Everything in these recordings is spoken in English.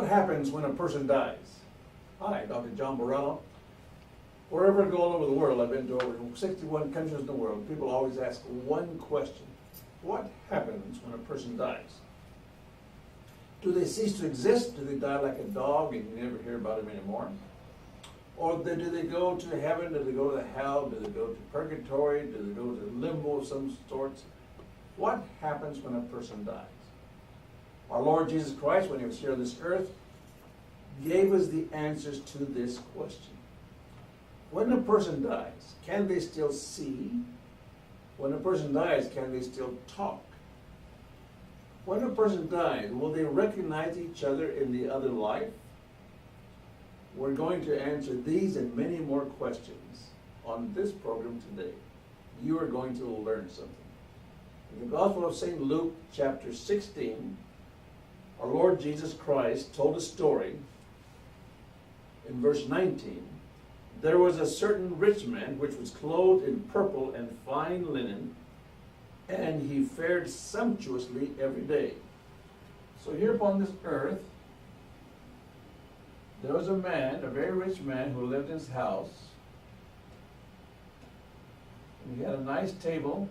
happens when a person dies? Hi, Dr. John Borello. Wherever I go all over the world, I've been to over 61 countries in the world, people always ask one question. What happens when a person dies? Do they cease to exist? Do they die like a dog and you never hear about them anymore? Or do they go to heaven? Do they go to hell? Do they go to purgatory? Do they go to limbo of some sorts? What happens when a person dies? Our Lord Jesus Christ, when he was here on this earth, gave us the answers to this question. When a person dies, can they still see? When a person dies, can they still talk? When a person dies, will they recognize each other in the other life? We're going to answer these and many more questions on this program today. You are going to learn something. In the Gospel of St. Luke, chapter 16, our Lord Jesus Christ told a story in verse 19. There was a certain rich man which was clothed in purple and fine linen, and he fared sumptuously every day. So here upon this earth, there was a man, a very rich man, who lived in his house. And he had a nice table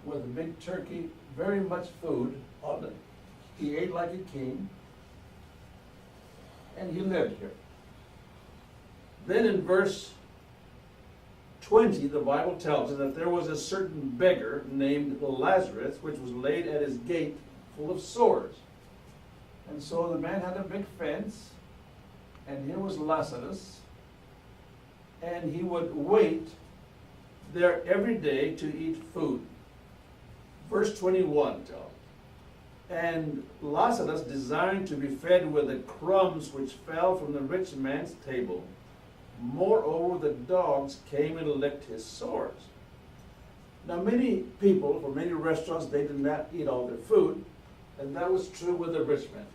with a big turkey, very much food on it. He ate like a king, and he lived here. Then in verse 20, the Bible tells us that there was a certain beggar named Lazarus, which was laid at his gate full of sores. And so the man had a big fence, and here was Lazarus, and he would wait there every day to eat food. Verse 21 tells us, and Lazarus, desiring to be fed with the crumbs which fell from the rich man's table, moreover the dogs came and licked his sores. Now many people, for many restaurants, they did not eat all their food, and that was true with the rich man.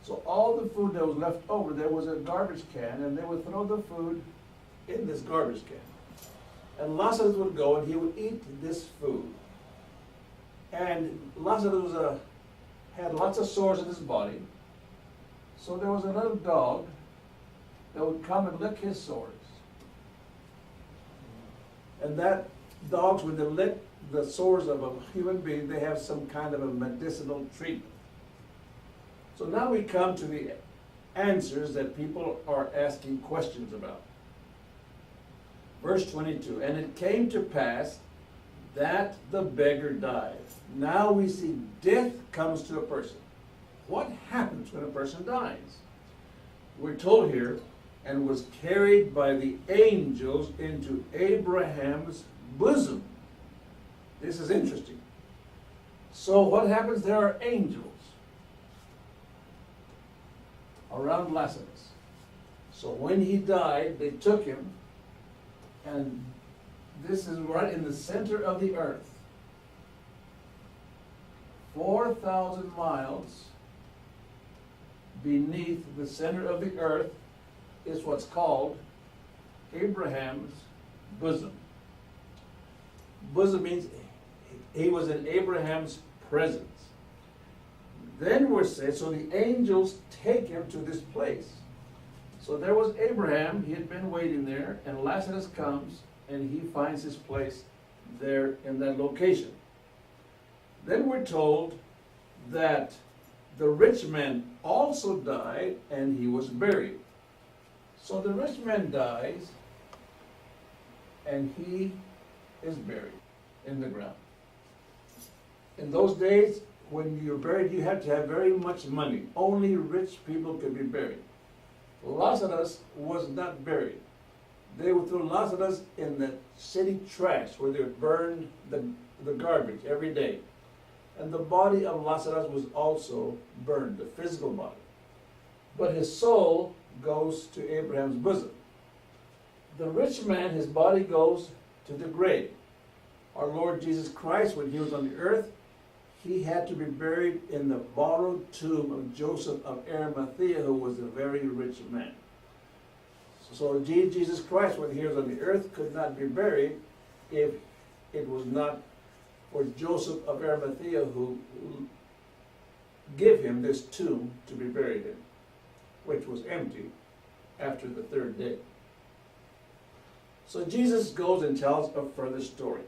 So all the food that was left over, there was a garbage can, and they would throw the food in this garbage can. And Lazarus would go and he would eat this food. And Lazarus had lots of sores in his body. So there was a little dog that would come and lick his sores. And that dogs, when they lick the sores of a human being, they have some kind of a medicinal treatment. So now we come to the answers that people are asking questions about. Verse 22, and it came to pass that the beggar died. Now we see death comes to a person. What happens when a person dies? We're told here, and was carried by the angels into Abraham's bosom. This is interesting. So what happens? There are angels around Lazarus. So when he died, they took him, and this is right in the center of the earth. 4,000 miles beneath the center of the earth is what's called Abraham's bosom. Bosom means he was in Abraham's presence. Then we're saying, so the angels take him to this place. So there was Abraham, he had been waiting there, and Lazarus comes and he finds his place there in that location. Then we're told that the rich man also died and he was buried. So the rich man dies and he is buried in the ground. In those days, when you're buried, you had to have very much money. Only rich people could be buried. Lazarus was not buried. They would throw Lazarus in the city trash where they would burn the garbage every day. And the body of Lazarus was also burned, the physical body. But his soul goes to Abraham's bosom. The rich man, his body goes to the grave. Our Lord Jesus Christ, when he was on the earth, he had to be buried in the borrowed tomb of Joseph of Arimathea, who was a very rich man. So Jesus Christ, when he was on the earth, could not be buried if it was not for Joseph of Arimathea, who give him this tomb to be buried in, which was empty after the third day. So Jesus goes and tells a further story.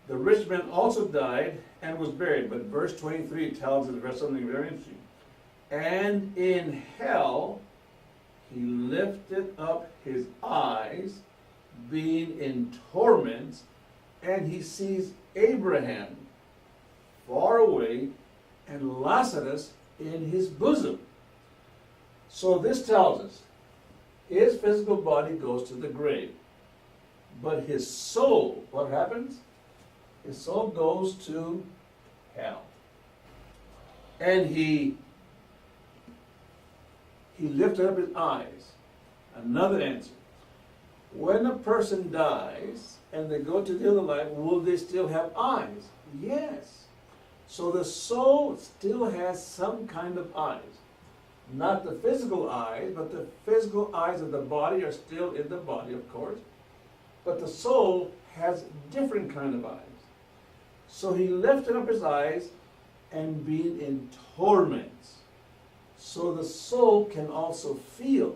The rich man also died and was buried, but verse 23 tells us something very interesting. And in hell he lifted up his eyes, being in torments, and he sees Abraham far away and Lazarus in his bosom. So this tells us his physical body goes to the grave, but his soul, what happens? His soul goes to hell. And he lifted up his eyes. Another answer. When a person dies and they go to the other life, will they still have eyes? Yes. So the soul still has some kind of eyes. Not the physical eyes, but the physical eyes of the body are still in the body, of course. But the soul has different kind of eyes. So he lifted up his eyes and being in torments. So the soul can also feel.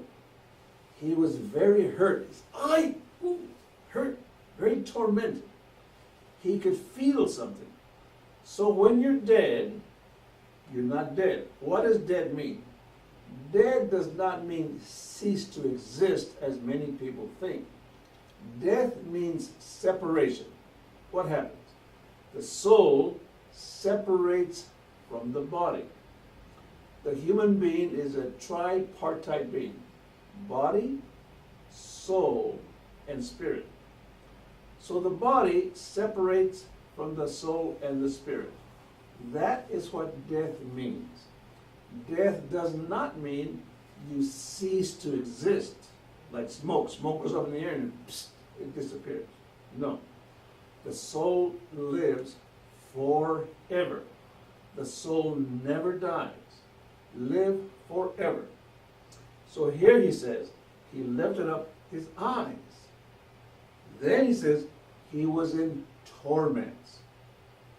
He was very hurt. His eye hurt, very tormented. He could feel something. So when you're dead, you're not dead. What does dead mean? Dead does not mean cease to exist as many people think. Death means separation. What happens? The soul separates from the body. The human being is a tripartite being. Body, soul, and spirit. So the body separates from the soul and the spirit. That is what death means. Death does not mean you cease to exist. Like smoke. Smoke goes up in the air and psst, it disappears. No. The soul lives forever. The soul never dies. Live forever. So here he says, he lifted up his eyes. Then he says, he was in torments.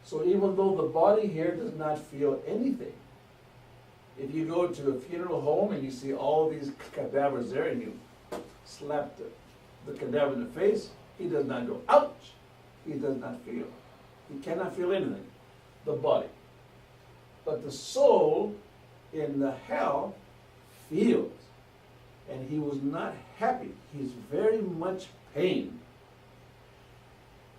So even though the body here does not feel anything, if you go to a funeral home and you see all these cadavers there and you slap the cadaver in the face, he does not go, ouch! He does not feel. He cannot feel anything, the body. But the soul in the hell feels. And he was not happy. He's very much pain.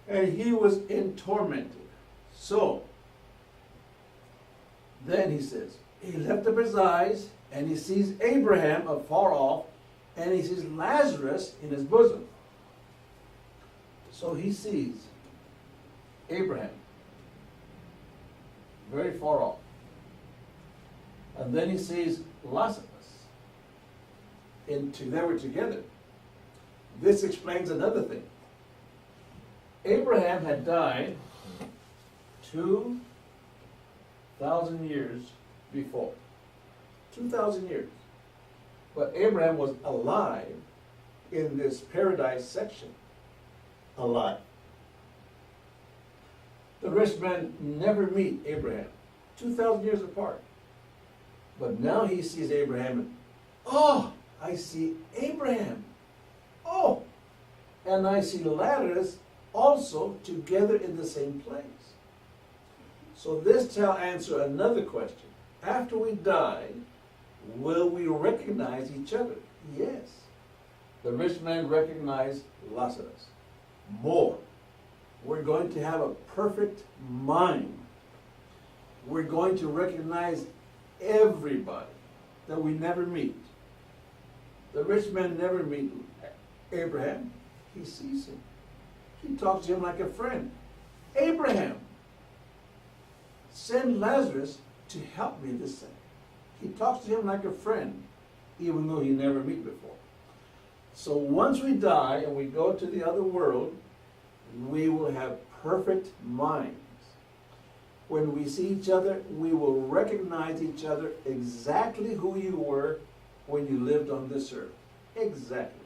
And he was in tormented. So, then he says, he lifted up his eyes and he sees Abraham afar off and he sees Lazarus in his bosom. So he sees Abraham very far off. And then he sees Lazarus. They were together. This explains another thing. Abraham had died 2,000 years before. 2,000 years. But Abraham was alive in this paradise section. Alive. The rich man never meet Abraham. 2,000 years apart. But now he sees Abraham and, oh, I see Abraham. Oh, and I see Lazarus also together in the same place. So this shall answer another question. After we die, will we recognize each other? Yes. The rich man recognized Lazarus more. We're going to have a perfect mind. We're going to recognize everybody that we never meet. The rich man never meets Abraham. He sees him. He talks to him like a friend. Abraham, send Lazarus to help me this thing. He talks to him like a friend, even though he never met before. So once we die and we go to the other world, we will have perfect minds. When we see each other, we will recognize each other exactly who you were when you lived on this earth. Exactly.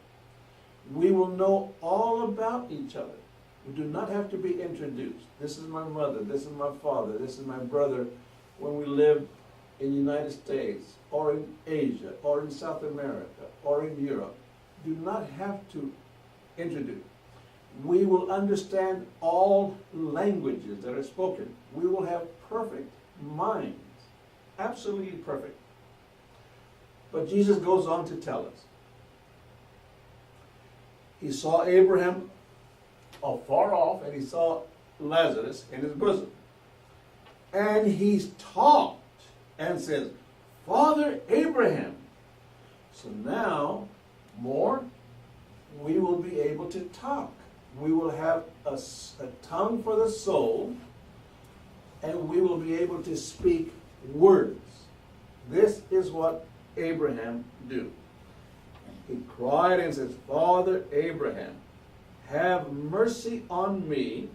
We will know all about each other. We do not have to be introduced. This is my mother, this is my father, this is my brother when we live in the United States, or in Asia, or in South America, or in Europe, do not have to introduce. We will understand all languages that are spoken. We will have perfect minds, absolutely perfect. But Jesus goes on to tell us. He saw Abraham afar off, and he saw Lazarus in his bosom. And he talked and says, Father Abraham. So now, more, we will be able to talk. We will have a tongue for the soul, and we will be able to speak words. This is what Abraham do. He cried and says, Father Abraham, have mercy on me,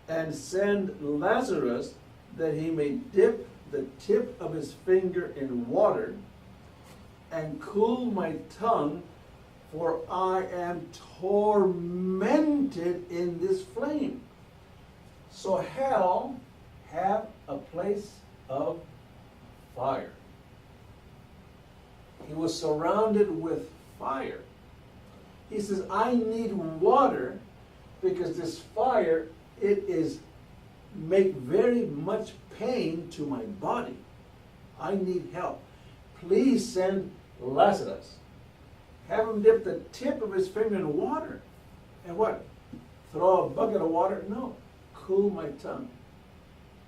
and send Lazarus that he may dip the tip of his finger in water and cool my tongue, for I am tormented in this flame. So hell have a place of fire. He was surrounded with fire. He says, I need water because this fire, it is make very much pain to my body. I need help. Please send Lazarus. Have him dip the tip of his finger in water. And what? Throw a bucket of water? No. Cool my tongue.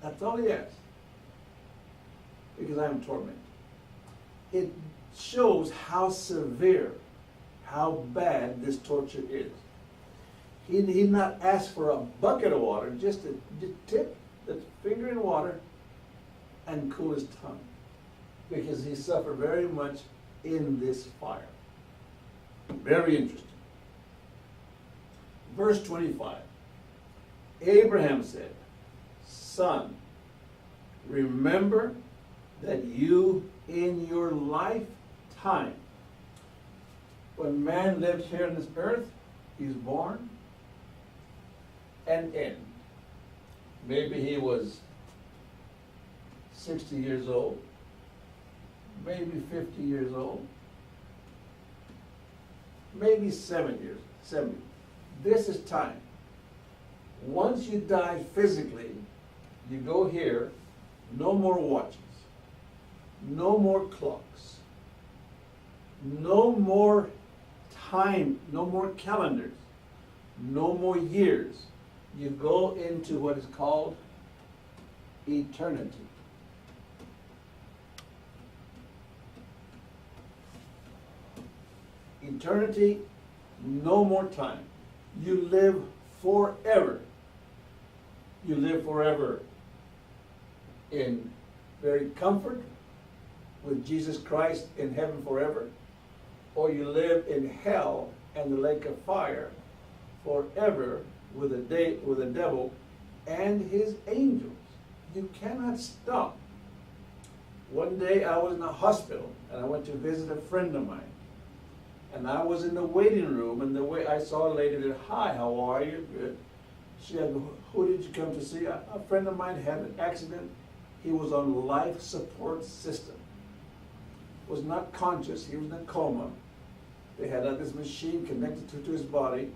That's all he asked. Because I am tormented. It shows how severe, how bad this torture is. He did not ask for a bucket of water, just to dip the finger in water and cool his tongue. Because he suffered very much in this fire. Very interesting. Verse 25. Abraham said, Son, remember that you in your lifetime, when man lived here on this earth, he's born and end. Maybe he was 60 years old, maybe 50 years old, maybe 70. This is time. Once you die physically, you go here, no more watches, no more clocks, no more time, no more calendars, no more years. You go into what is called eternity. Eternity, no more time. You live forever. You live forever in very comfort with Jesus Christ in heaven forever, or you live in hell and the lake of fire forever with the devil and his angels. You cannot stop. One day I was in a hospital and I went to visit a friend of mine. And I was in the waiting room, and the way I saw a lady there, hi, how are you? Good. She said, who did you come to see? A friend of mine had an accident. He was on life support system. Was not conscious. He was in a coma. They had this machine connected to his body.